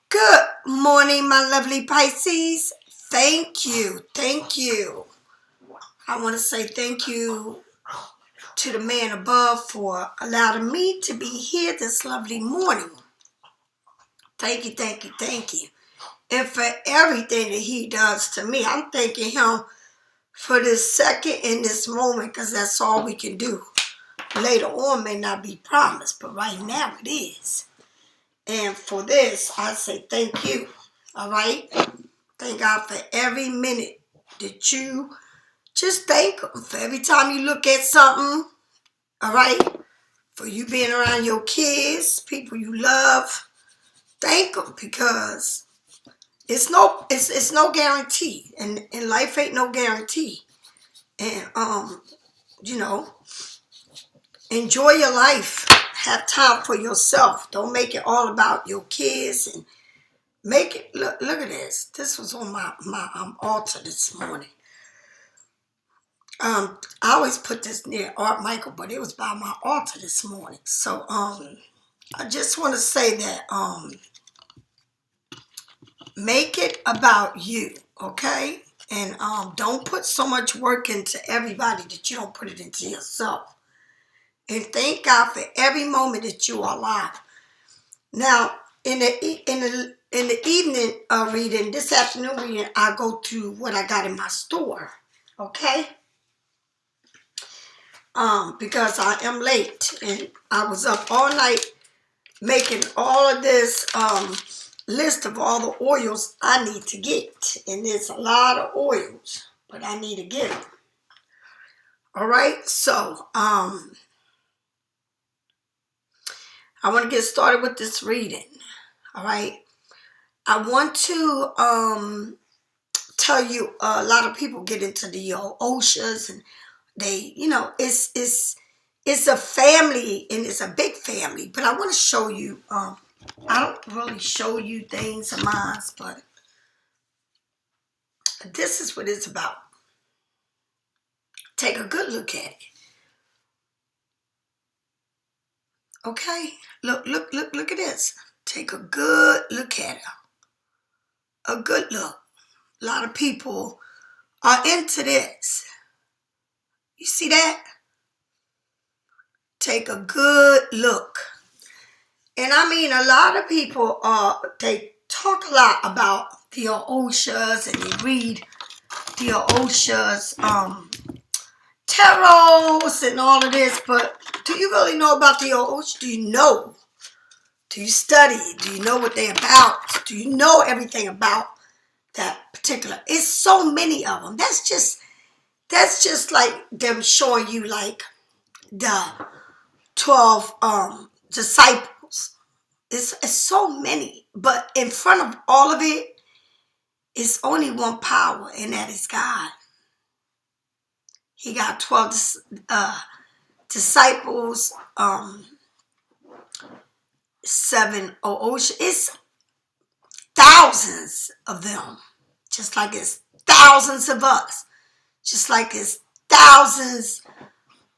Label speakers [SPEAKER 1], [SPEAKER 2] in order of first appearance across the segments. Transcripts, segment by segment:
[SPEAKER 1] Good morning, my lovely Pisces. Thank you. Thank you. I want to say thank you to the man above for allowing me to be here this lovely morning. Thank you, thank you, thank you. And for everything that he does to me. I'm thanking him for this second in this moment because that's all we can do. Later on may not be promised, but right now it is. And for this, I say thank you. All right? Thank God for every minute that you just thank him. For every time you look at something, all right? For you being around your kids, people you love, thank them because it's no guarantee. And life ain't no guarantee. And, enjoy your life. Have time for yourself. Don't make it all about your kids and make it, look at this. This was on my altar this morning. I always put this near Art Michael, but it was by my altar this morning. So, I just want to say that, make it about you, okay? And, don't put so much work into everybody that you don't put it into yourself. And thank God for every moment that you are alive. Now, in the evening reading, this afternoon reading, I go to what I got in my store, okay? Because I am late and I was up all night making all of this list of all the oils I need to get. And there's a lot of oils, but I need to get them. All right, so I want to get started with this reading. All right, I want to tell you a lot of people get into the OSHAs and they, it's a family and it's a big family. But I want to show you, I don't really show you things of mine, but this is what it's about. Take a good look at it. Okay? Look at this. Take a good look at it. A good look. A lot of people are into this. You see that? Take a good look. And I mean, a lot of people, they talk a lot about the OSHAs and they read the OSHAs, tarots and all of this, but do you really know about the OSHA? Do you know? Do you study? Do you know what they're about? Do you know everything about that particular? It's so many of them. That's just like them showing you like the 12 disciples. It's so many, but in front of all of it, it's only one power, and that is God. He got 12 disciples, 7 OSHA. It's thousands of them, just like it's thousands of us, just like it's thousands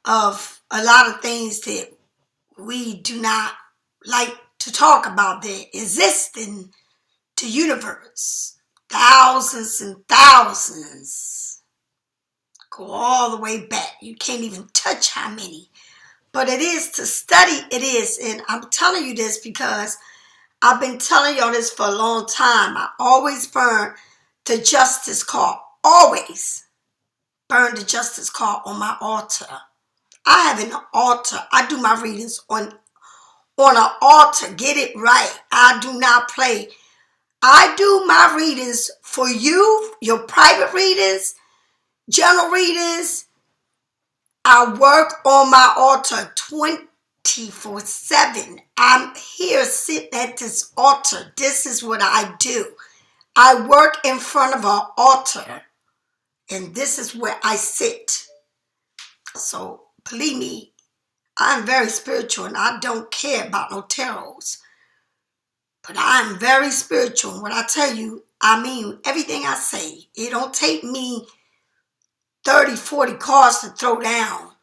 [SPEAKER 1] of a lot of things that we do not like to talk about that exist in the universe. Thousands and thousands. Go all the way back. You can't even touch how many. But it is to study, it is. And I'm telling you this because I've been telling y'all this for a long time. I always burn the justice card. Always burn the justice card on my altar. I have an altar. I do my readings on an altar. Get it right. I do not play. I do my readings for you, your private readings, general readings. I work on my altar 24/7. I'm here sitting at this altar. This is what I do. I work in front of an altar, and this is where I sit. So, believe me, I'm very spiritual, and I don't care about no tarots. But I'm very spiritual. And when I tell you, I mean everything I say. It don't take me 30, 40 cards to throw down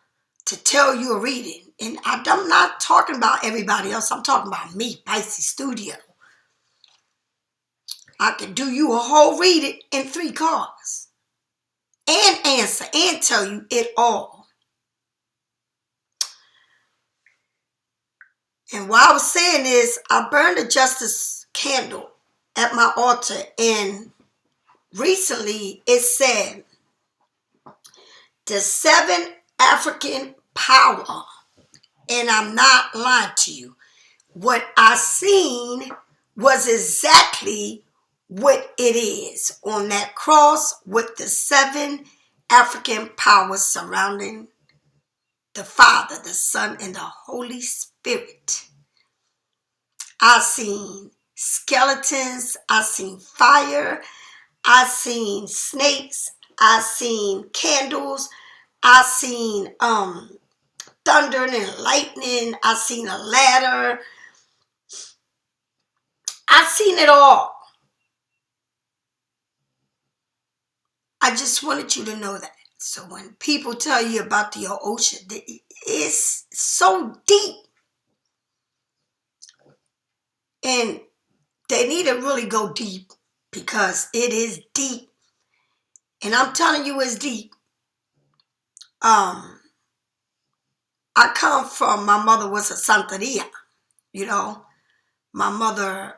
[SPEAKER 1] to tell you a reading. And I'm not talking about everybody else. I'm talking about me, Pisces Studio. I can do you a whole reading in 3 cards and answer and tell you it all. And while I was saying this, I burned a justice candle at my altar, and recently it said, the 7 African power. And I'm not lying to you. What I seen was exactly what it is on that cross with the 7 African powers surrounding the Father, the Son, and the Holy Spirit. I seen skeletons. I seen fire. I seen snakes. I seen candles. I seen thunder and lightning. I seen a ladder. I seen it all. I just wanted you to know that. So when people tell you about the ocean, it's so deep. And they need to really go deep because it is deep. And I'm telling you it's deep. I come from, my mother was a santeria, you know. My mother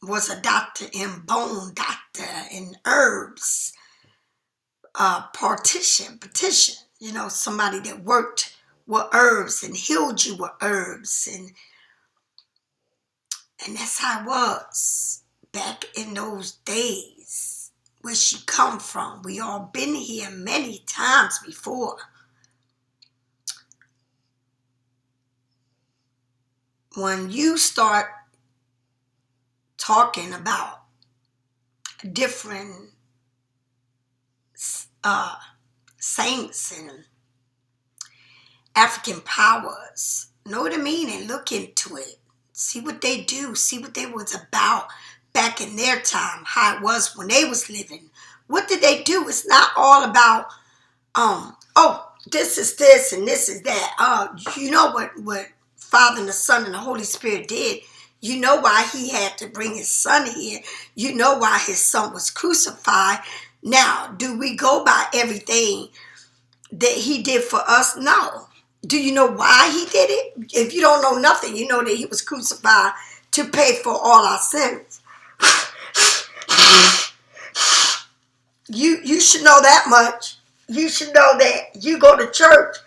[SPEAKER 1] was a doctor in bone doctor in herbs, petition, you know, somebody that worked with herbs and healed you with herbs. And that's how it was back in those days. Where she come from. We all been here many times before. When you start talking about different saints and African powers, know what I mean, and look into it. See what they do. See what they was about back in their time. How it was when they was living. What did they do? It's not all about, oh, this is this and this is that. You know what Father and the Son and the Holy Spirit did. You know why he had to bring his son here. You know why his son was crucified. Now, do we go by everything that he did for us? No. Do you know why he did it? If you don't know nothing, you know that he was crucified to pay for all our sins. You should know that much. You should know that you go to church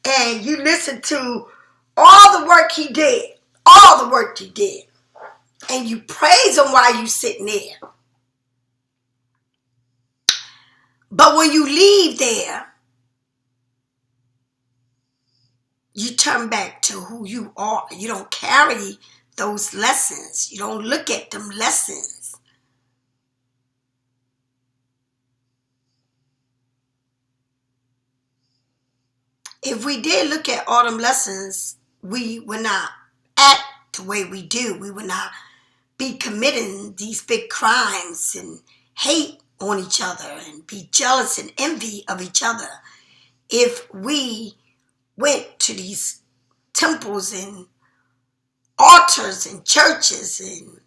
[SPEAKER 1] and you listen to all the work he did. All the work he did. And you praise him while you sitting there. But when you leave there, you turn back to who you are. You don't carry those lessons. You don't look at them lessons. If we did look at all them lessons, we would not act the way we do. We would not be committing these big crimes and hate on each other and be jealous and envy of each other. If we went to these temples and altars and churches, and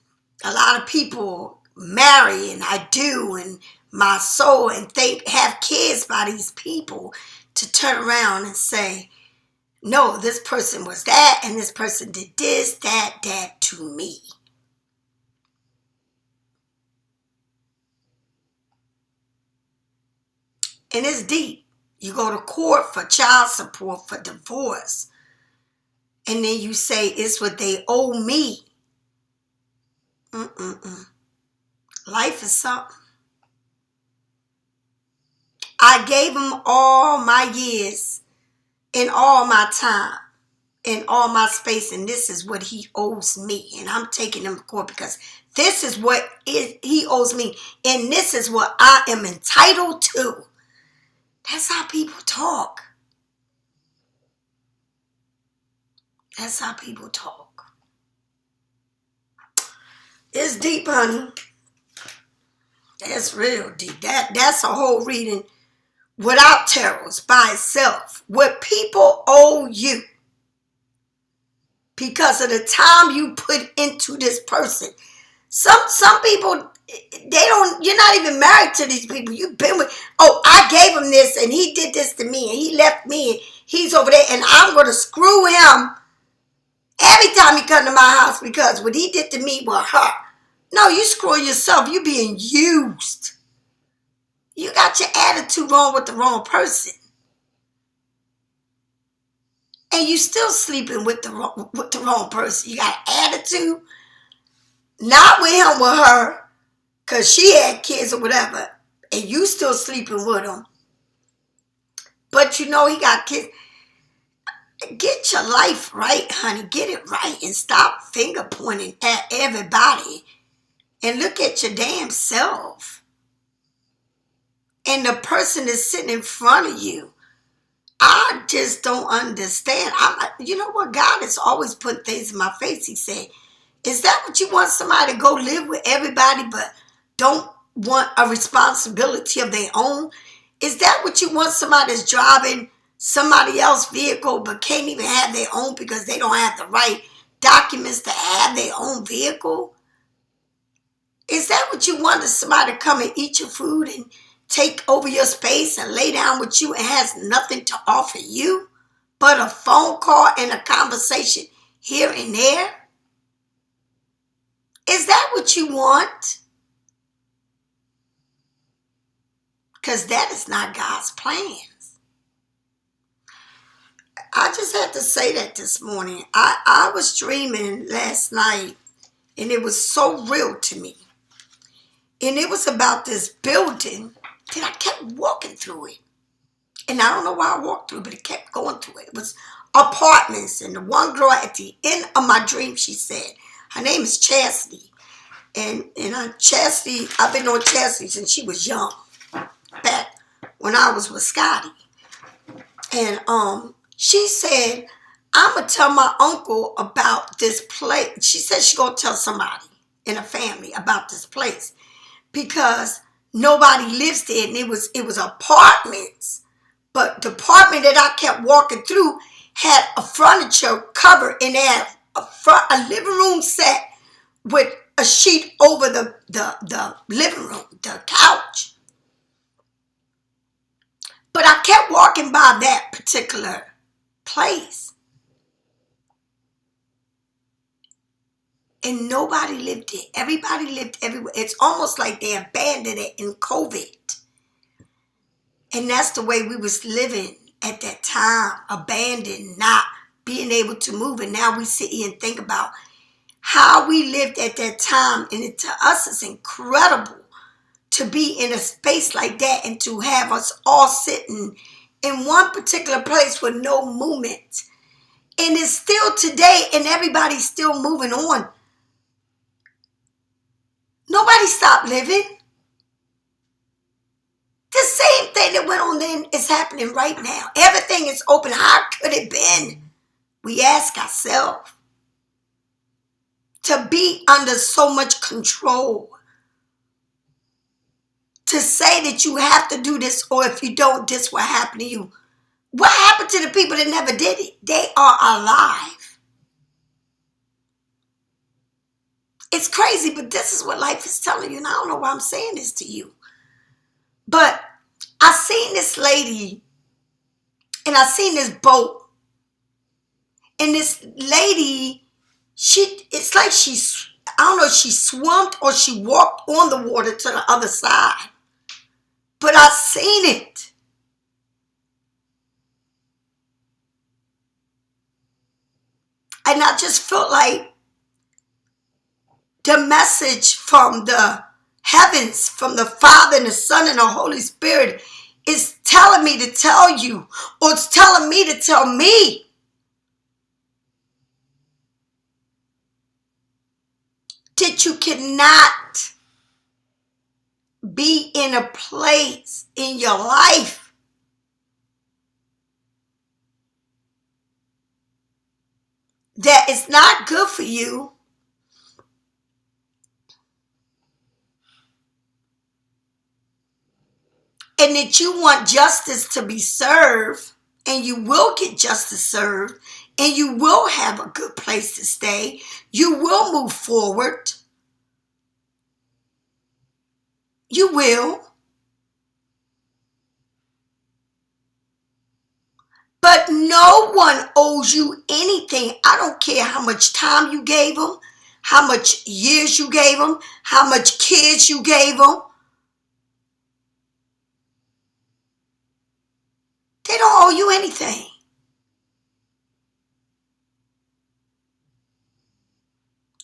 [SPEAKER 1] a lot of people marry, and I do, and my soul, and have kids by these people, to turn around and say, no, this person was that, and this person did this, that to me. And it's deep. You go to court for child support, for divorce, and then you say it's what they owe me. Life is something. I gave him all my years and all my time and all my space, and this is what he owes me. And I'm taking him to court because this is what he owes me, and this is what I am entitled to. That's how people talk. That's how people talk. It's deep, honey. That's real deep. That's a whole reading without tarots by itself. What people owe you because of the time you put into this person. Some people you're not even married to these people. You've been with, oh, I gave him this and he did this to me and he left me and he's over there and I'm going to screw him every time he come to my house because what he did to me was her. No, you screwing yourself. You being used. You got your attitude wrong with the wrong person. And you still sleeping with the wrong person. You got attitude, not with him, with her, because she had kids or whatever, and you still sleeping with him. But you know he got kids. Get your life right, honey. Get it right and stop finger pointing at everybody and look at your damn self. And the person that's sitting in front of you, I just don't understand. You know what? God has always put things in my face. He said, is that what you want, somebody to go live with everybody but don't want a responsibility of their own? Is that what you want, somebody that's driving somebody else's vehicle but can't even have their own because they don't have the right documents to have their own vehicle? Is that what you want, somebody to come and eat your food and take over your space and lay down with you and has nothing to offer you but a phone call and a conversation here and there? Is that what you want? Because that is not God's plans. I just had to say that this morning. I was dreaming last night and it was so real to me. And it was about this building that I kept walking through it. And I don't know why I walked through it, but it kept going through it. It was apartments, and the one girl at the end of my dream, she said, her name is Chastity. And Chastity, I've been on Chastity since she was young, back when I was with Scotty. And she said, I'm going to tell my uncle about this place. She said she's going to tell somebody in a family about this place because nobody lives there, and it was apartments. But the apartment that I kept walking through had a furniture cover and it had a living room set with a sheet over the living room, the couch. But I kept walking by that particular place. And nobody lived there. Everybody lived everywhere. It's almost like they abandoned it in COVID. And that's the way we was living at that time. Abandoned, not being able to move. And now we sit here and think about how we lived at that time. And to us, it's incredible to be in a space like that and to have us all sitting in one particular place with no movement. And it's still today, and everybody's still moving on. Nobody stopped living. The same thing that went on then is happening right now. Everything is open. How could it been? We ask ourselves. To be under so much control. To say that you have to do this, or if you don't, this will happen to you. What happened to the people that never did it? They are alive. It's crazy, but this is what life is telling you. And I don't know why I'm saying this to you. But I seen this lady and I seen this boat. And this lady, it's like I don't know if she swam or she walked on the water to the other side. But I seen it. And I just felt like the message from the heavens, from the Father and the Son and the Holy Spirit is telling me to tell you, or it's telling me to tell me that you cannot be in a place in your life that is not good for you. And that you want justice to be served, and you will get justice served, and you will have a good place to stay. You will move forward. You will. But no one owes you anything. I don't care how much time you gave them, how much years you gave them, how much kids you gave them. They don't owe you anything.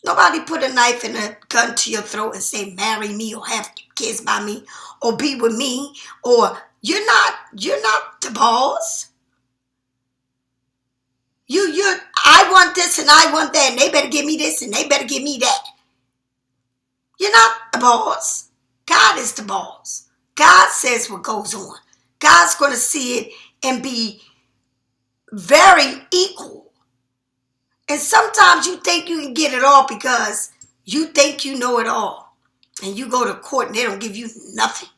[SPEAKER 1] Nobody put a knife and a gun to your throat and say, marry me or have kids by me or be with me, or you're not the boss. I want this and I want that, and they better give me this and they better give me that. You're not the boss. God is the boss. God says what goes on. God's going to see it and be very equal. And sometimes you think you can get it all because you think you know it all. And you go to court and they don't give you nothing.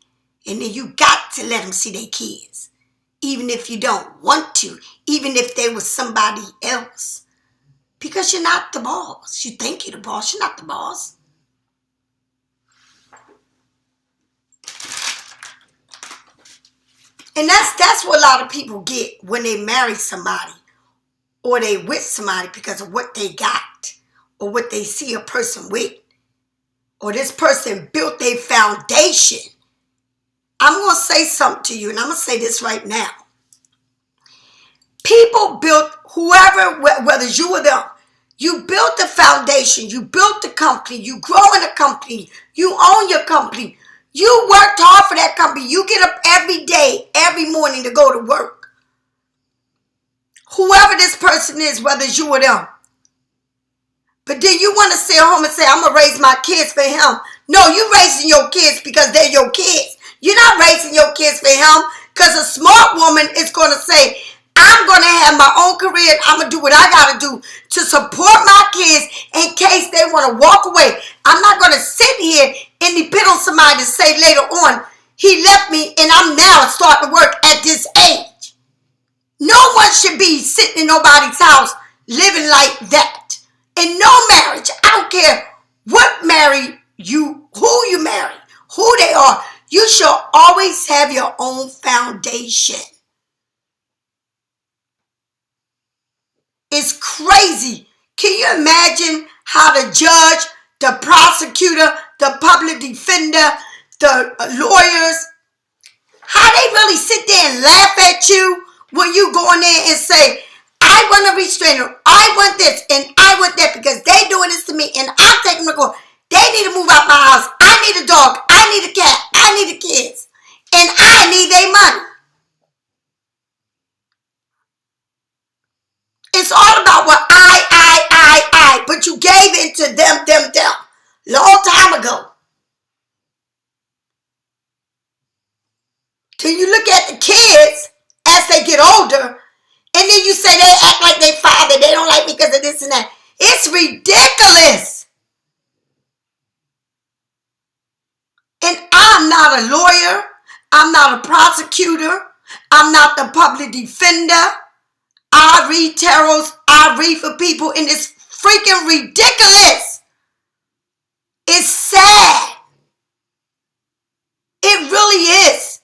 [SPEAKER 1] And then you got to let them see their kids. Even if you don't want to. Even if they were somebody else. Because you're not the boss. You think you're the boss. You're not the boss. And that's what a lot of people get when they marry somebody. Or they with somebody because of what they got. Or what they see a person with. Or this person built their foundation. I'm going to say something to you, and I'm going to say this right now. People built, whoever, whether it's you or them, you built the foundation, you built the company, you grow in a company, you own your company, you worked hard for that company, you get up every day, every morning to go to work. Whoever this person is, whether it's you or them. But then you want to stay home and say, I'm going to raise my kids for him. No, you're raising your kids because they're your kids. You're not raising your kids for him because a smart woman is going to say, I'm going to have my own career and I'm going to do what I got to do to support my kids in case they want to walk away. I'm not going to sit here and depend on somebody to say later on, he left me and I'm now starting to work at this age. No one should be sitting in nobody's house living like that. In no marriage, I don't care what marry you, who you marry, who they are, you should always have your own foundation. It's crazy. Can you imagine how the judge, the prosecutor, the public defender, the lawyers, how they really sit there and laugh at you when you go in there and say, I want a restrainer, I want this, and I want that because they doing this to me, and I'm taking them to court. They need to move out my house. I need a dog. I need a cat. I need the kids. And I need their money. It's all about what I. But you gave it to them. Long time ago. Till you look at the kids as they get older, and then you say they act like they father. They don't like me because of this and that. It's ridiculous. And I'm not a lawyer. I'm not a prosecutor. I'm not the public defender. I read tarots. I read for people, and it's freaking ridiculous. It's sad. It really is.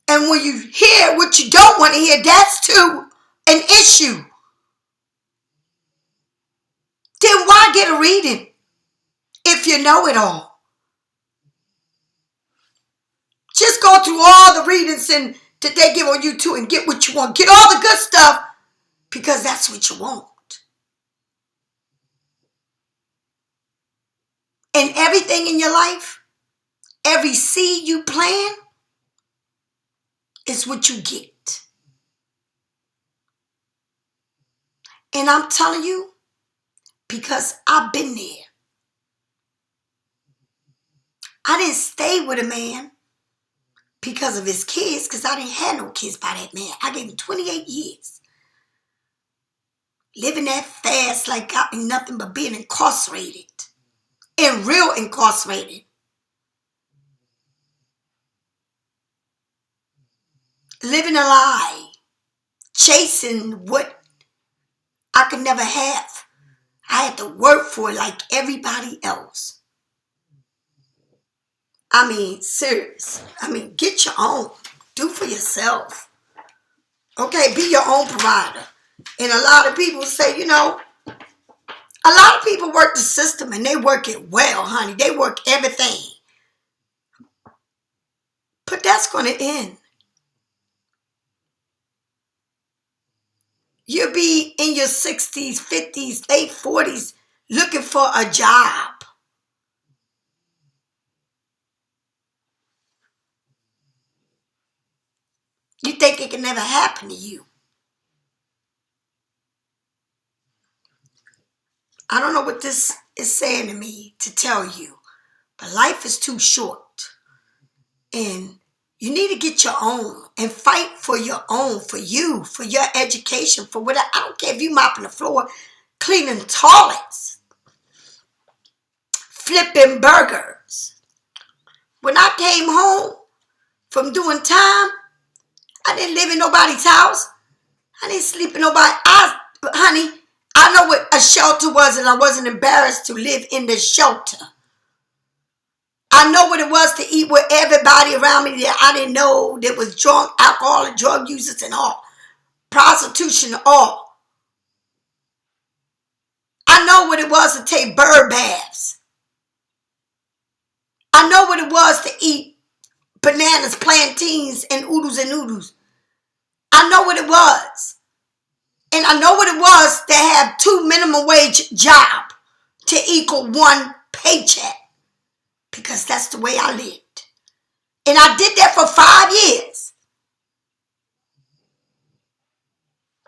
[SPEAKER 1] And when you hear what you don't want to hear, that's too an issue. Then why get a reading if you know it all? Just go through all the readings and that they give on YouTube and get what you want. Get all the good stuff because that's what you want. And everything in your life, every seed you plant is what you get. And I'm telling you, because I've been there. I didn't stay with a man because of his kids, because I didn't have no kids by that man. I gave him 28 years. Living that fast like got me nothing but being incarcerated. And real incarcerated. Living a lie. Chasing what I could never have. I had to work for it like everybody else. I mean, serious. I mean, get your own. Do for yourself. Okay, be your own provider. And a lot of people say, you know, a lot of people work the system and they work it well, honey. They work everything. But that's going to end. You'll be in your 60s, 50s, late 40s looking for a job. You think it can never happen to you. I don't know what this is saying to me to tell you, but life is too short. And you need to get your own and fight for your own, for you, for your education, for whatever. I don't care if you mopping the floor, cleaning toilets, flipping burgers. When I came home from doing time, I didn't live in nobody's house. I didn't sleep in nobody. Honey, I know what a shelter was, and I wasn't embarrassed to live in the shelter. I know what it was to eat with everybody around me that I didn't know that was drunk, alcohol, and drug users and all. Prostitution and all. I know what it was to take bird baths. I know what it was to eat bananas, plantains, and oodles and noodles. I know what it was. And I know what it was to have 2 minimum wage jobs to equal 1 paycheck. Because that's the way I lived. And I did that for 5 years.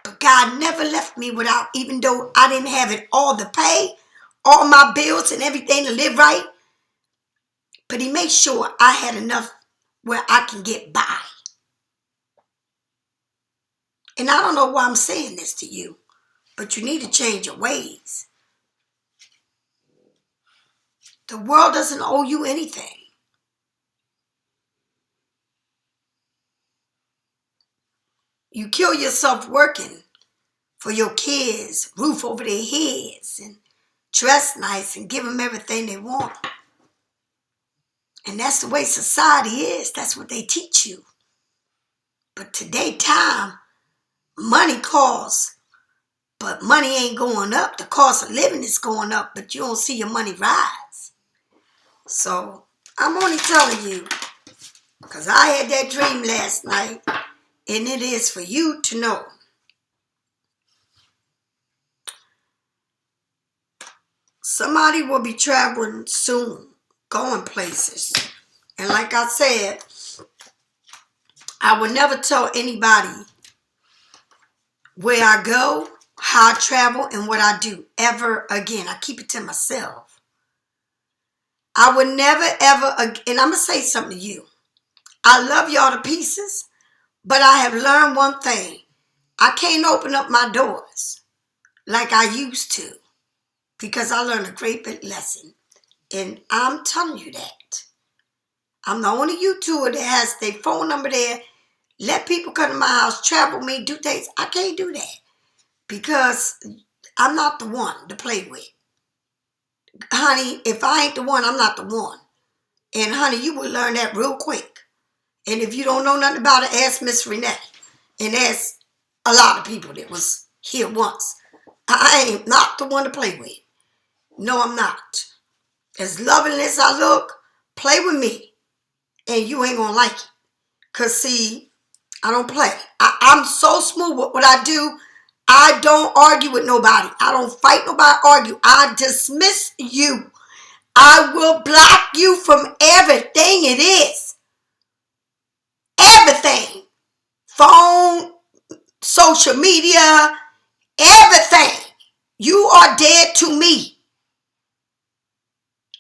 [SPEAKER 1] But God never left me without, even though I didn't have it all to pay, all my bills and everything to live right. But he made sure I had enough where I can get by. And I don't know why I'm saying this to you, but you need to change your ways. The world doesn't owe you anything. You kill yourself working for your kids, roof over their heads, and dress nice and give them everything they want. And that's the way society is. That's what they teach you. But today, time, money costs, but money ain't going up. The cost of living is going up, but you don't see your money rise. So I'm only telling you, because I had that dream last night, and it is for you to know. Somebody will be traveling soon, going places. And like I said, I will never tell anybody where I go, how I travel, and what I do ever again. I keep it to myself. I would never, ever, and I'm going to say something to you. I love y'all to pieces, but I have learned one thing. I can't open up my doors like I used to because I learned a great big lesson. And I'm telling you that. I'm the only YouTuber that has their phone number there. Let people come to my house, travel me, do things. I can't do that because I'm not the one to play with. Honey, if I ain't the one, I'm not the one. And honey, you will learn that real quick. And if you don't know nothing about it, ask Miss Renee. And ask a lot of people that was here once. I ain't not the one to play with. No, I'm not. As loving as I look, play with me. And you ain't gonna like it. Because see, I don't play. I'm so smooth with what I do. I don't argue with nobody. I don't fight nobody, argue. I dismiss you. I will block you from everything it is. Everything. Phone, social media, everything. You are dead to me.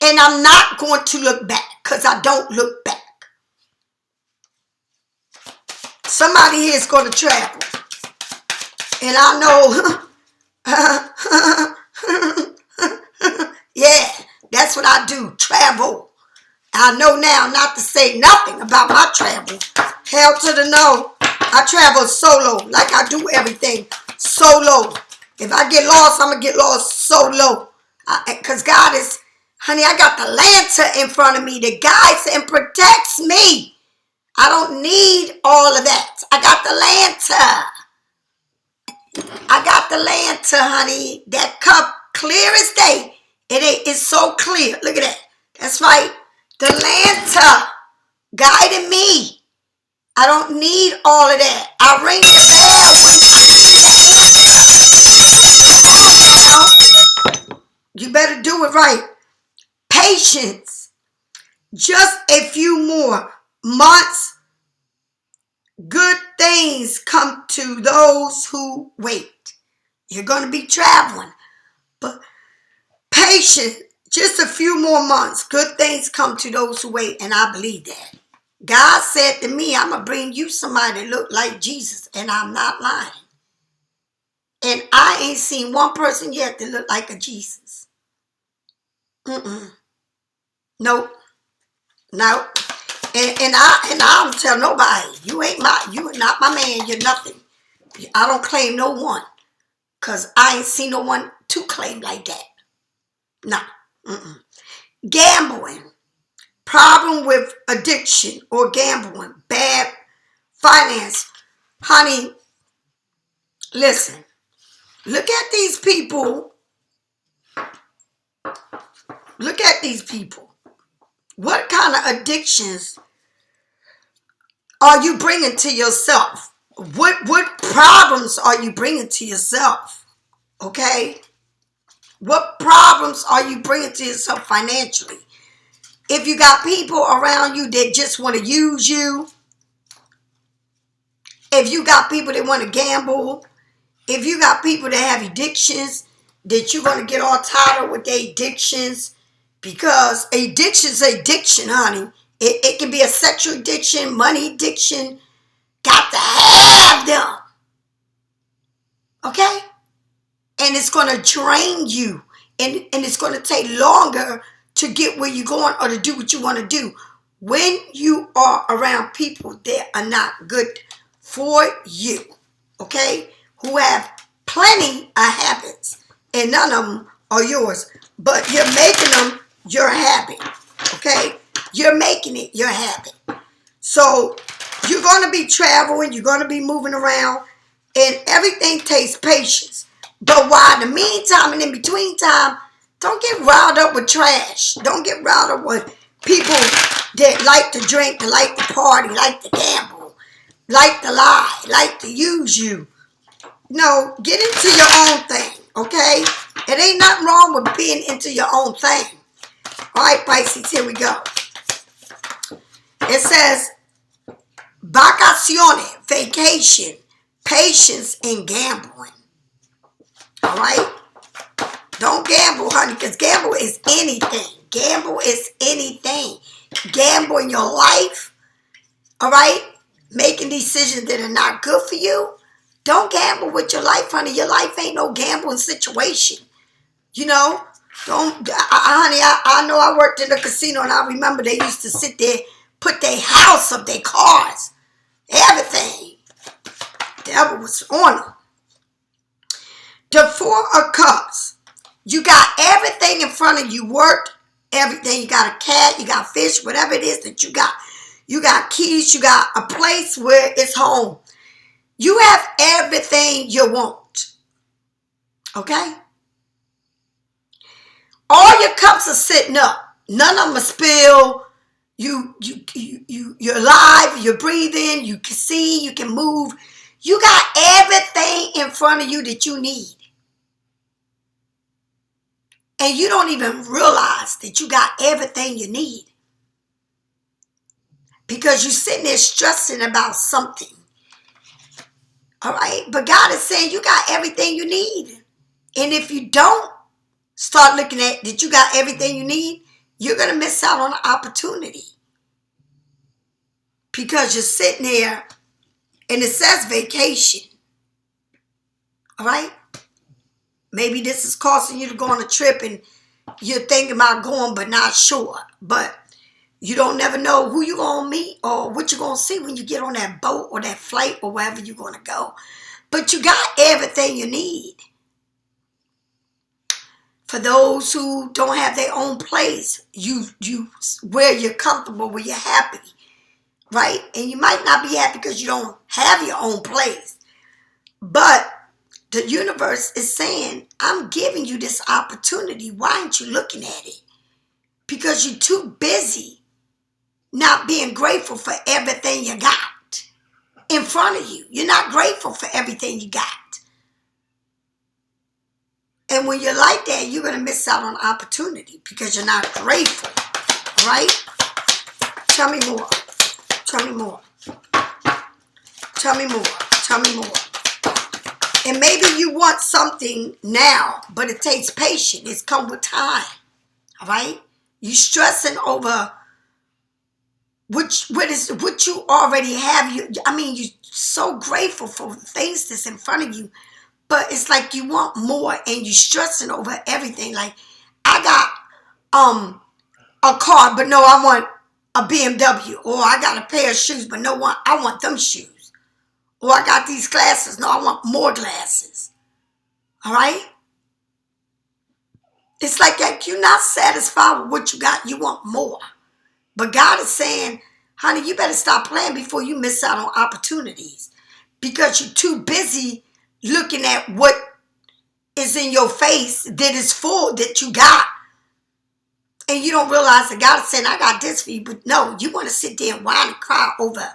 [SPEAKER 1] And I'm not going to look back because I don't look back. Somebody here is going to travel. And I know, yeah, that's what I do, travel. I know now not to say nothing about my travel. Hell to the no. I travel solo, like I do everything solo. If I get lost, I'm going to get lost so low. Because God is, honey, I got the lantern in front of me that guides and protects me. I don't need all of that. I got the lantern. I got the lantern, honey. That cup, clear as day. It's so clear. Look at that. That's right. The lantern guiding me. I don't need all of that. I ring the bell. You better do it right. Patience. Just a few more months. Good things come to those who wait. You're going to be traveling. But patience. Just a few more months. Good things come to those who wait. And I believe that. God said to me, I'm going to bring you somebody that look like Jesus. And I'm not lying. And I ain't seen one person yet that look like a Jesus. Nope. No. And I don't tell nobody, you are not my man, you're nothing. I don't claim no one. Because I ain't seen no one to claim like that. No. Gambling. Problem with addiction or gambling. Bad finance. Honey, listen. Look at these people. Look at these people. What kind of addictions are you bringing to yourself? What problems are you bringing to yourself? Okay? What problems are you bringing to yourself financially? If you got people around you that just want to use you, if you got people that want to gamble, if you got people that have addictions, that you're going to get all tied up with their addictions, because addiction's addiction, honey. It can be a sexual addiction, money addiction. Got to have them. Okay? And it's going to drain you. And it's going to take longer to get where you're going or to do what you want to do. When you are around people that are not good for you. Okay? Who have plenty of habits. And none of them are yours. But you're making them your habit. Okay? You're making it your habit. So you're going to be traveling. You're going to be moving around. And everything takes patience. But while in the meantime and in between time, don't get riled up with trash. Don't get riled up with people that like to drink, that like to party, like to gamble, like to lie, like to use you. No, get into your own thing, okay? It ain't nothing wrong with being into your own thing. All right, Pisces, here we go. It says, vacaciones, vacation, patience, and gambling. All right? Don't gamble, honey, because gamble is anything. Gamble is anything. Gamble in your life, all right? Making decisions that are not good for you. Don't gamble with your life, honey. Your life ain't no gambling situation. You know? Honey, I know I worked in a casino and I remember they used to sit there, put their house up, their cars, everything. The devil was on them. The Four of Cups. You got everything in front of you. Worked everything. You got a cat, you got fish, whatever it is that you got. You got keys, you got a place where it's home. You have everything you want. Okay? All your cups are sitting up. None of them are spilled. You're alive, you're breathing, you can see, you can move. You got everything in front of you that you need. And you don't even realize that you got everything you need. Because you're sitting there stressing about something. All right? But God is saying you got everything you need. And if you don't start looking at that you got everything you need, you're going to miss out on an opportunity. Because you're sitting there and it says vacation. All right? Maybe this is costing you to go on a trip and you're thinking about going but not sure. But you don't never know who you're going to meet or what you're going to see when you get on that boat or that flight or wherever you're going to go. But you got everything you need. For those who don't have their own place, you where you're comfortable, where you're happy, right? And you might not be happy because you don't have your own place. But the universe is saying, I'm giving you this opportunity. Why aren't you looking at it? Because you're too busy not being grateful for everything you got in front of you. You're not grateful for everything you got. And when you're like that, you're going to miss out on opportunity because you're not grateful, right? Tell me more. Tell me more. Tell me more. Tell me more. And maybe you want something now, but it takes patience. It's come with time, all right? You stressing over what you already have. You're so grateful for things that's in front of you, but it's like you want more and you're stressing over everything. Like, I got a car, but no, I want a BMW. Or I got a pair of shoes, but no, I want them shoes. Or I got these glasses. No, I want more glasses. All right? It's like you're not satisfied with what you got. You want more. But God is saying, honey, you better stop playing before you miss out on opportunities. Because you're too busy looking at what is in your face that is full that you got. And you don't realize that God is saying, I got this for you. But no, you want to sit there and whine and cry over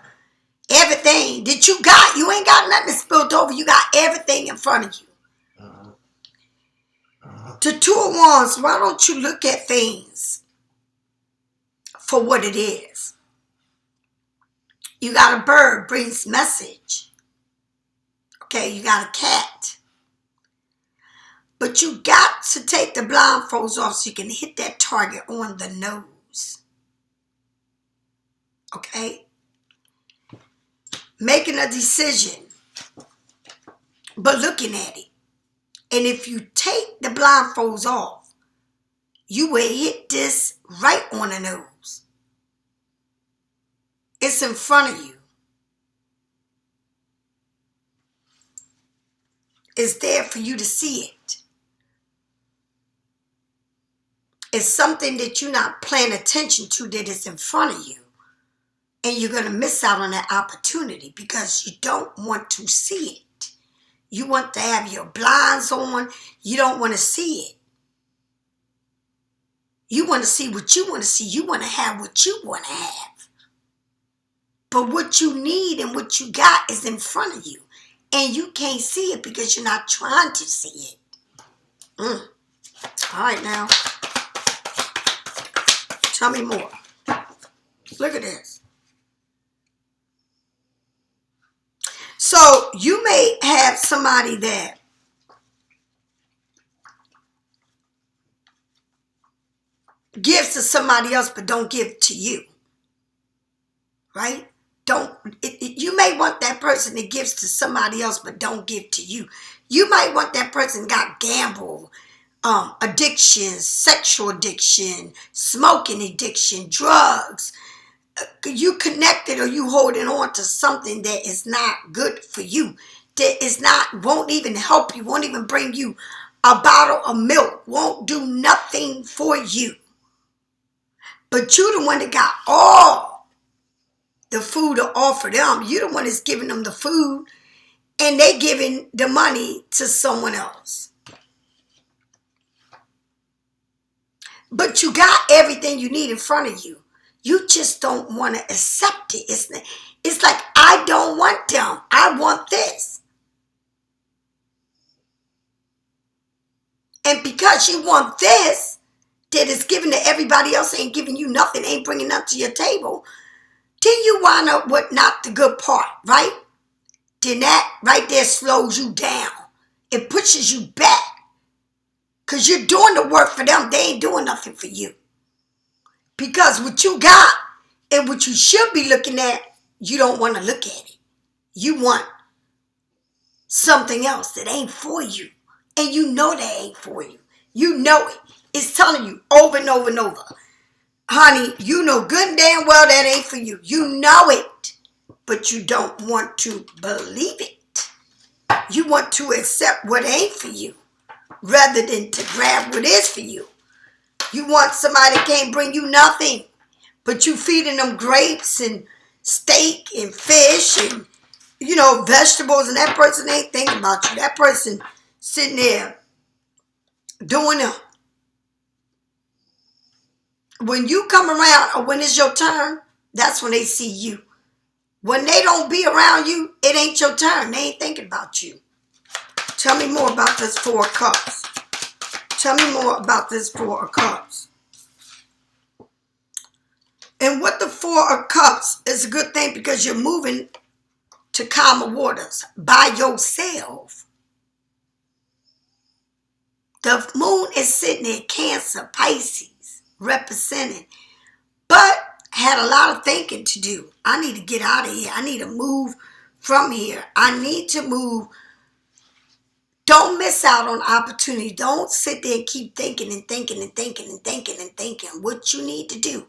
[SPEAKER 1] everything that you got. You ain't got nothing spilled over. You got everything in front of you. The Two of Wands, why don't you look at things for what it is? You got a bird, brings message. Okay, you got a cat. But you got to take the blindfolds off so you can hit that target on the nose. Okay? Making a decision, but looking at it. And if you take the blindfolds off, you will hit this right on the nose. It's in front of you. It's there for you to see it. It's something that you're not paying attention to that is in front of you. And you're going to miss out on that opportunity because you don't want to see it. You want to have your blinds on. You don't want to see it. You want to see what you want to see. You want to have what you want to have. But what you need and what you got is in front of you. And you can't see it because you're not trying to see it. All right, now. Tell me more. Look at this. So you may have somebody that gives to somebody else but don't give to you. Right? You may want that person that gives to somebody else but don't give to you. You might want that person got gamble, addiction, sexual addiction, smoking addiction, drugs. You connected or you holding on to something that is not good for you. That is not, won't even help you, won't even bring you a bottle of milk, won't do nothing for you. But you the one that got all the food to offer them. You the one that's giving them the food and they giving the money to someone else. But you got everything you need in front of you. You just don't want to accept it. It's like, I don't want them. I want this. And because you want this, that is given to everybody else, ain't giving you nothing, ain't bringing nothing to your table, then you wind up with not the good part, right? Then that right there slows you down. It pushes you back. Because you're doing the work for them. They ain't doing nothing for you. Because what you got and what you should be looking at, you don't want to look at it. You want something else that ain't for you. And you know that ain't for you. You know it. It's telling you over and over and over. Honey, you know good and damn well that ain't for you. You know it. But you don't want to believe it. You want to accept what ain't for you. rather than to grab what is for you. You want somebody that can't bring you nothing, but you feeding them grapes and steak and fish and, vegetables, and that person ain't thinking about you. That person sitting there doing them. When you come around or when it's your turn, that's when they see you. When they don't be around you, it ain't your turn. They ain't thinking about you. Tell me more about this Four of Cups. Tell me more about this Four of Cups. And with the Four of Cups is a good thing because you're moving to calmer waters by yourself. The moon is sitting in Cancer, Pisces, representing, but had a lot of thinking to do. I need to get out of here. I need to move from here. I need to move. Don't miss out on opportunity. Don't sit there and keep thinking and thinking and thinking and thinking and thinking what you need to do.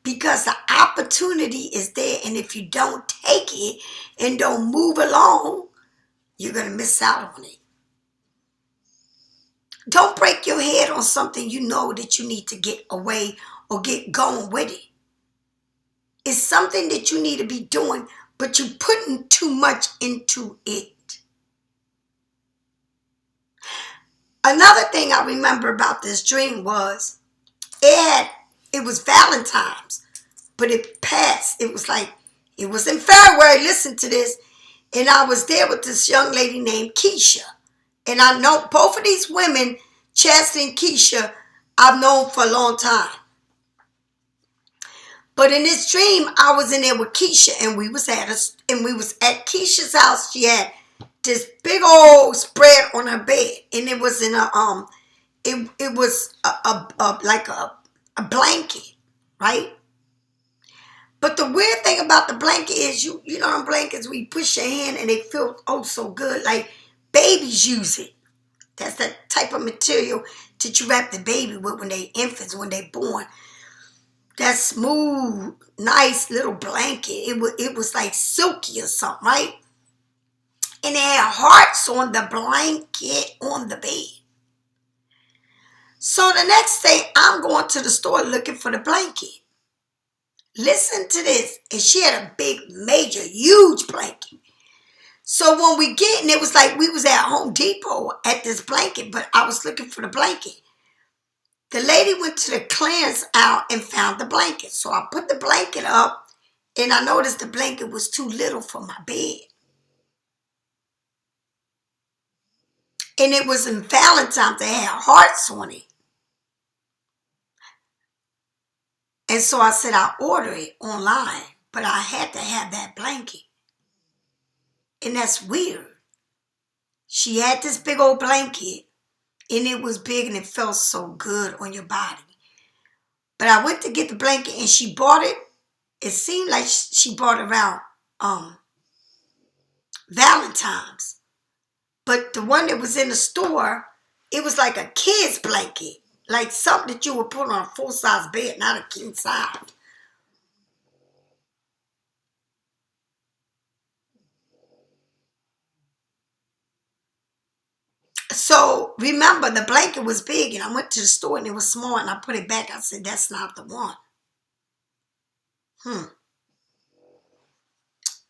[SPEAKER 1] Because the opportunity is there, and if you don't take it and don't move along, you're going to miss out on it. Don't break your head on something you know that you need to get away or get going with it. It's something that you need to be doing, but you're putting too much into it. Another thing I remember about this dream was it was Valentine's, but it passed. It was in February. Listen to this. And I was there with this young lady named Keisha. And I know both of these women, Chastity and Keisha, I've known for a long time. But in this dream, I was in there with Keisha, and we was at Keisha's house. She had this big old spread on her bed, and it was in it was like a blanket, right? But the weird thing about the blanket is you know them blankets where you push your hand and they feel so good, like babies use it. That's the type of material that you wrap the baby with when they infants, when they born. That smooth, nice little blanket. It was like silky or something, right? And they had hearts on the blanket on the bed. So the next day, I'm going to the store looking for the blanket. Listen to this. And she had a big, major, huge blanket. So when we get in, it was like we was at Home Depot at this blanket, but I was looking for the blanket. The lady went to the clearance aisle and found the blanket. So I put the blanket up, and I noticed the blanket was too little for my bed. And it was in Valentine's. They had hearts on it. And so I said I'll order it online, but I had to have that blanket. And that's weird. She had this big old blanket, and it was big, and it felt so good on your body. But I went to get the blanket, and she bought it. It seemed like she bought it around Valentine's. But the one that was in the store, it was like a kid's blanket. Like something that you would put on a full-size bed, not a king size. So remember, the blanket was big, and I went to the store, and it was small, and I put it back. I said, that's not the one.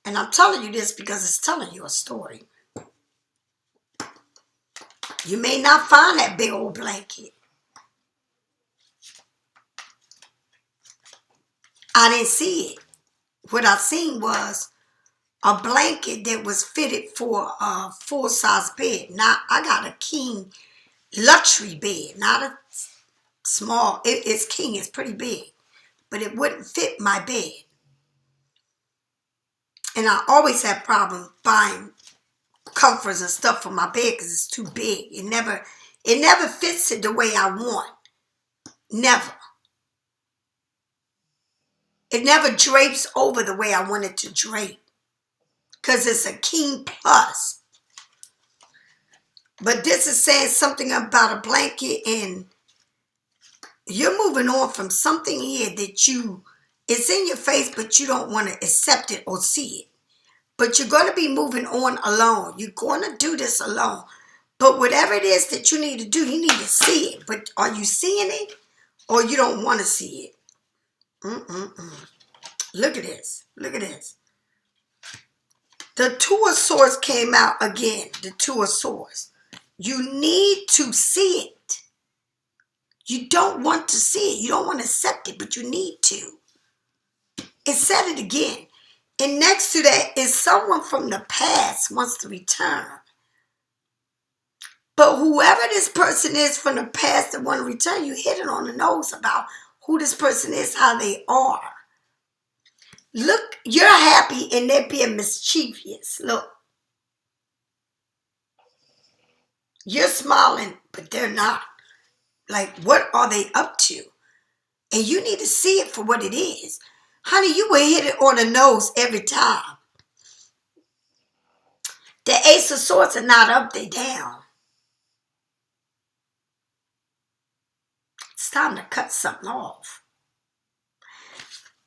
[SPEAKER 1] And I'm telling you this because it's telling you a story. You may not find that big old blanket. I didn't see it. What I seen was a blanket that was fitted for a full-size bed. Now, I got a king luxury bed, not a small. It's king. It's pretty big. But it wouldn't fit my bed. And I always have problems buying comforts and stuff for my bed because it's too big. It never fits it the way I want. Never. It never drapes over the way I want it to drape. Because it's a king plus. But this is saying something about a blanket, and you're moving on from something here that it's in your face, but you don't want to accept it or see it. But you're going to be moving on alone. You're going to do this alone. But whatever it is that you need to do, you need to see it. But are you seeing it or you don't want to see it? Look at this. Look at this. The Two of Swords came out again. The Two of Swords. You need to see it. You don't want to see it. You don't want to accept it, but you need to. It said it again. And next to that is someone from the past wants to return. But whoever this person is from the past that want to return, you hit it on the nose about who this person is, how they are. Look, you're happy and they're being mischievous. Look. You're smiling, but they're not. Like, what are they up to? And you need to see it for what it is. Honey, you will hit it on the nose every time. The Ace of Swords are not up, they're down. It's time to cut something off.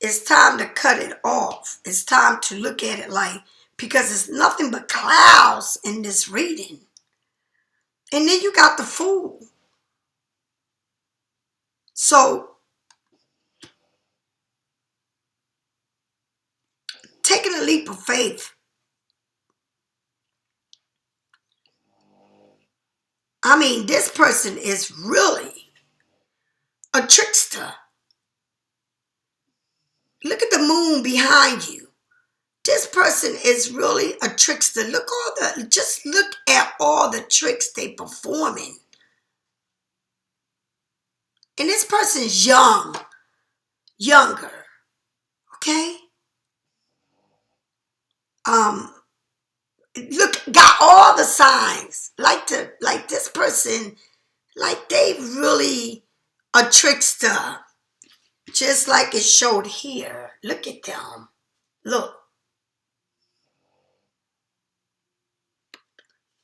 [SPEAKER 1] It's time to cut it off. It's time to look at it like, because it's nothing but clouds in this reading. And then you got the Fool. So, taking a leap of faith. I mean, this person is really a trickster. Look at the moon behind you. This person is really a trickster. Just look at all the tricks they performing. And this person's younger, okay? Look, got all the signs. Like this person, like they really a trickster. Just like it showed here. Look at them. Look.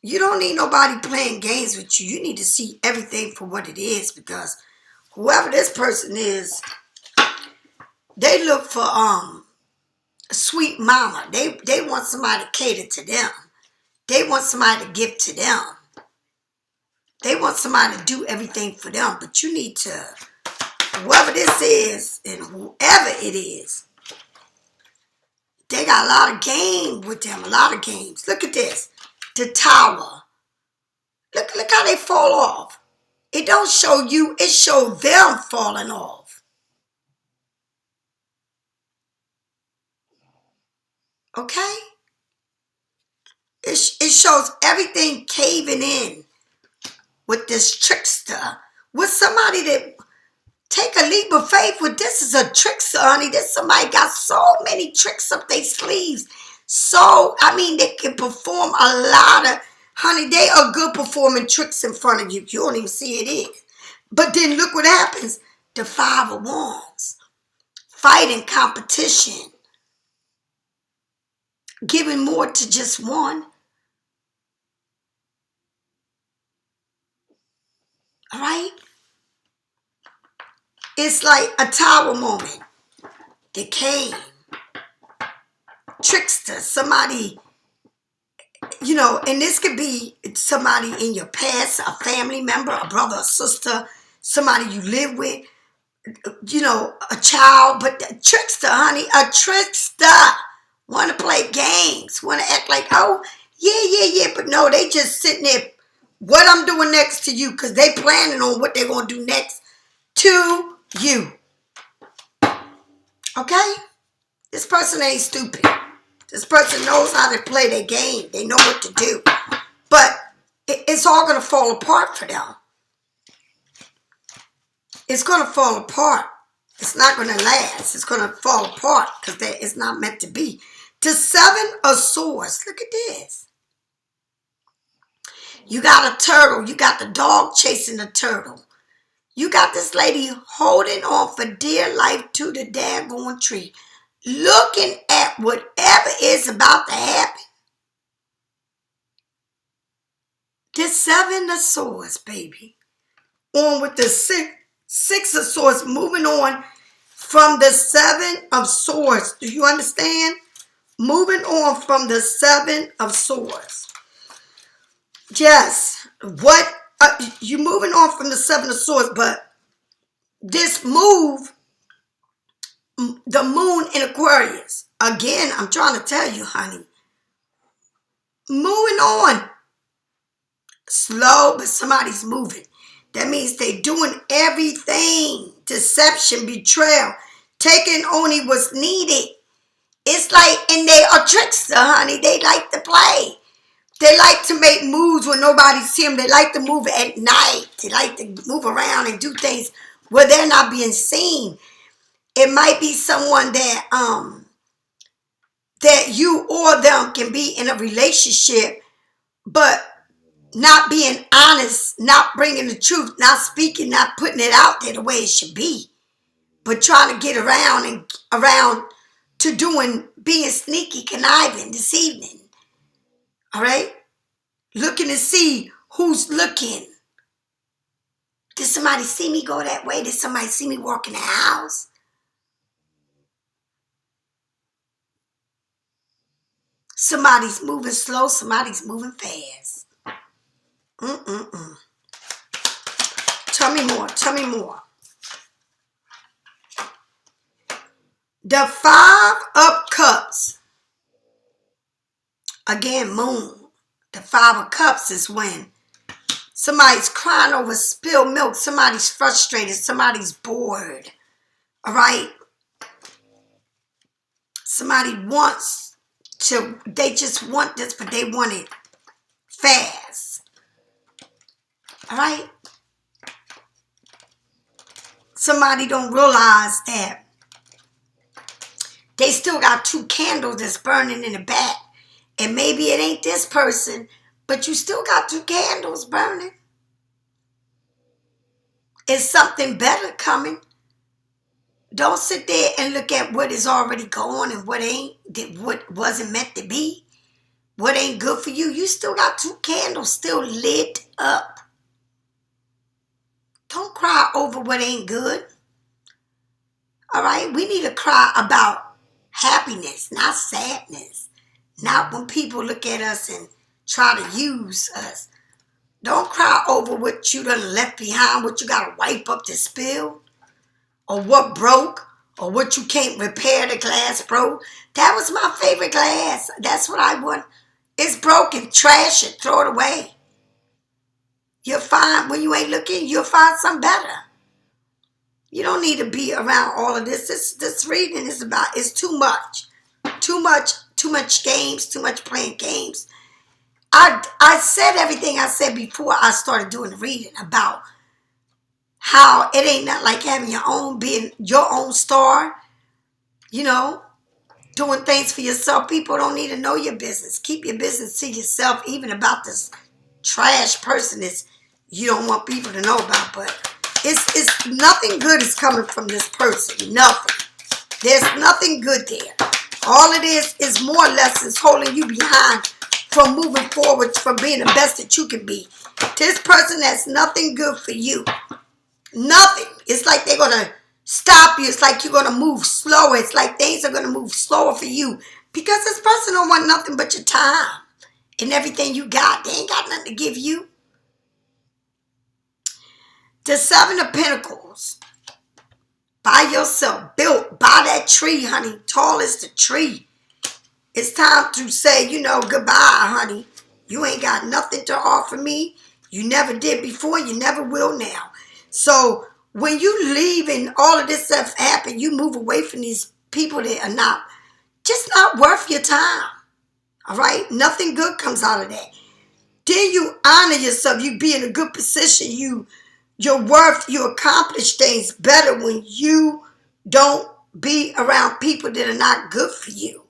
[SPEAKER 1] You don't need nobody playing games with you. You need to see everything for what it is, because whoever this person is, they look for a sweet mama. They want somebody to cater to them. They want somebody to give to them. They want somebody to do everything for them. But you need to, whoever this is and whoever it is, they got a lot of game with them. A lot of games. Look at this. The Tower. Look how they fall off. It don't show you, it shows them falling off. Okay? It shows everything caving in with this trickster. With somebody that take a leap of faith with. This is a trickster, honey. This somebody got so many tricks up their sleeves. So, I mean, they can perform a lot of, honey, they are good performing tricks in front of you. You don't even see it is. But then look what happens. The Five of Wands. Fighting competition. Giving more to just one. All right? It's like a Tower moment. They came. Trickster, somebody, you know, and this could be somebody in your past, a family member, a brother, a sister, somebody you live with, you know, a child, but a trickster, honey, a trickster. Want to play games, want to act like, oh, yeah, but no, they just sitting there, what I'm doing next to you, because they planning on what they're going to do next to you. Okay? This person ain't stupid. This person knows how to play their game. They know what to do. But it's all going to fall apart for them. It's going to fall apart. It's not going to last. It's going to fall apart because it's not meant to be. The Seven of Swords. Look at this. You got a turtle. You got the dog chasing the turtle. You got this lady holding on for dear life to the daggone tree. Looking at whatever is about to happen. The Seven of Swords, baby. On with the six of Swords. Moving on from the Seven of Swords. Do you understand? Moving on from the Seven of Swords. Yes. what you moving on from the Seven of Swords, but this move, the moon in Aquarius. Again, I'm trying to tell you, honey. Moving on. Slow, but somebody's moving. That means they're doing everything. Deception, betrayal, taking only what's needed. It's like, and they are trickster, honey. They like to play. They like to make moves when nobody sees them. They like to move at night. They like to move around and do things where they're not being seen. It might be someone that you or them can be in a relationship, but not being honest, not bringing the truth, not speaking, not putting it out there the way it should be, but trying to get around to being sneaky, conniving, deceiving. All right? Looking to see who's looking. Did somebody see me go that way? Did somebody see me walk in the house? Somebody's moving slow, somebody's moving fast. Tell me more. The Five of Cups. Again, moon. The Five of Cups is when somebody's crying over spilled milk. Somebody's frustrated. Somebody's bored. All right? Somebody they just want this, but they want it fast. All right? Somebody don't realize that they still got 2 candles that's burning in the back. And maybe it ain't this person, but you still got 2 candles burning. Is something better coming? Don't sit there and look at what is already gone and what wasn't meant to be. What ain't good for you. You still got 2 candles still lit up. Don't cry over what ain't good. All right? We need to cry about happiness, not sadness. Not when people look at us and try to use us. Don't cry over what you done left behind, what you got to wipe up the spill, or what broke, or what you can't repair, the glass broke. That was my favorite glass. That's what I want. It's broken. Trash it. Throw it away. You'll find, when you ain't looking, you'll find something better. You don't need to be around all of this. This reading is it's too much. Too much games, too much playing games. I said everything I said before I started doing the reading about how it ain't not like having being your own star, doing things for yourself. People don't need to know your business. Keep your business to yourself, even about this trash person that you don't want people to know about. But it's nothing good is coming from this person. Nothing. There's nothing good there. All it is more or less is holding you behind from moving forward, from being the best that you can be. This person has nothing good for you. Nothing. It's like they're going to stop you. It's like you're going to move slower. It's like things are going to move slower for you. Because this person don't want nothing but your time and everything you got. They ain't got nothing to give you. The Seven of Pentacles. By yourself. Built by that tree, honey. Tall as the tree. It's time to say, goodbye, honey. You ain't got nothing to offer me. You never did before. You never will now. So when you leave and all of this stuff happen, you move away from these people that are not worth your time. All right? Nothing good comes out of that. Then you honor yourself. You be in a good position. You're worth, you accomplish things better when you don't be around people that are not good for you.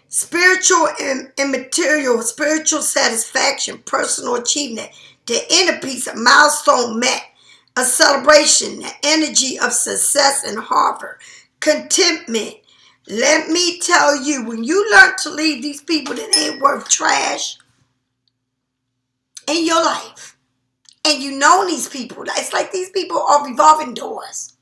[SPEAKER 1] Spiritual and material, spiritual satisfaction, personal achievement, the inner peace, a milestone met, a celebration, the energy of success and harbor, contentment. Let me tell you, when you learn to leave these people that ain't worth trash in your life, and you know these people, it's like these people are revolving doors.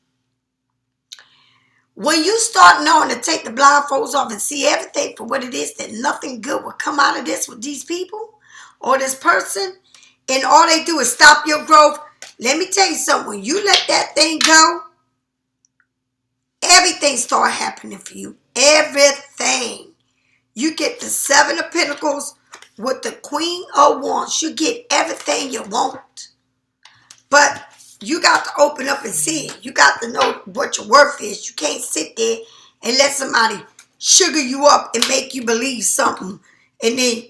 [SPEAKER 1] When you start knowing to take the blindfolds off and see everything for what it is, that nothing good will come out of this with these people or this person, and all they do is stop your growth, let me tell you something. When you let that thing go, everything start happening for you. Everything. You get the Seven of Pentacles with the Queen of Wands. You get everything you want. But you got to open up and see it. You got to know what your worth is. You can't sit there and let somebody sugar you up and make you believe something. And then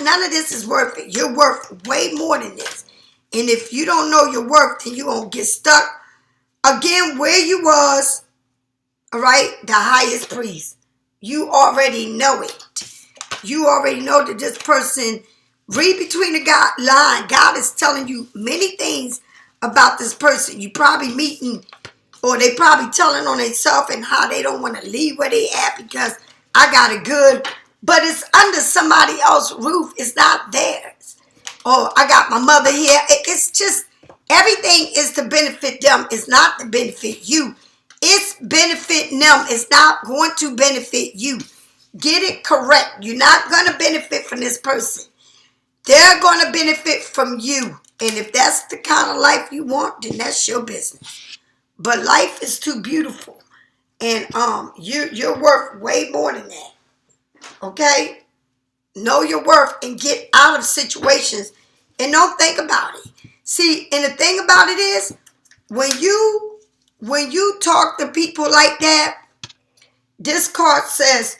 [SPEAKER 1] none of this is worth it. You're worth way more than this. And if you don't know your worth, then you're going to get stuck again where you was, all right, the highest priest. You already know it. You already know that this person, read between the line. God is telling you many things about this person. You probably meeting, or they probably telling on themselves and how they don't want to leave where they at because I got it good. But it's under somebody else's roof. It's not theirs. Oh, I got my mother here. It's just, everything is to benefit them. It's not to benefit you. It's benefiting them. It's not going to benefit you. Get it correct. You're not going to benefit from this person. They're going to benefit from you. And if that's the kind of life you want, then that's your business. But life is too beautiful. And you're worth way more than that. Okay? Know your worth and get out of situations and don't think about it. See, and the thing about it is, when you talk to people like that, this card says,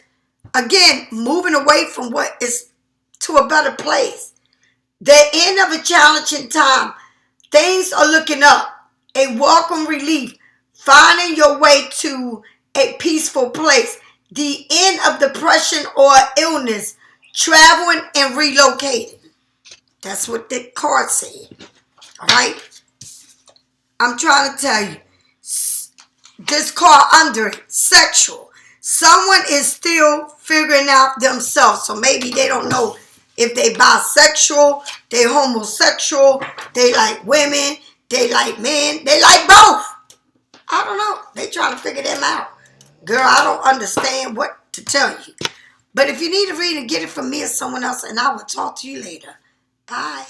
[SPEAKER 1] again, moving away from what is to a better place. The end of a challenging time. Things are looking up. A welcome relief. Finding your way to a peaceful place. The end of depression or illness. Traveling and relocating. That's what the card said. All right? I'm trying to tell you. This card under it. Sexual. Someone is still figuring out themselves. So maybe they don't know if they bisexual, they homosexual, they like women, they like men, they like both. I don't know. They trying to figure them out. Girl, I don't understand what to tell you. But if you need a reading, get it from me or someone else, and I will talk to you later. Bye.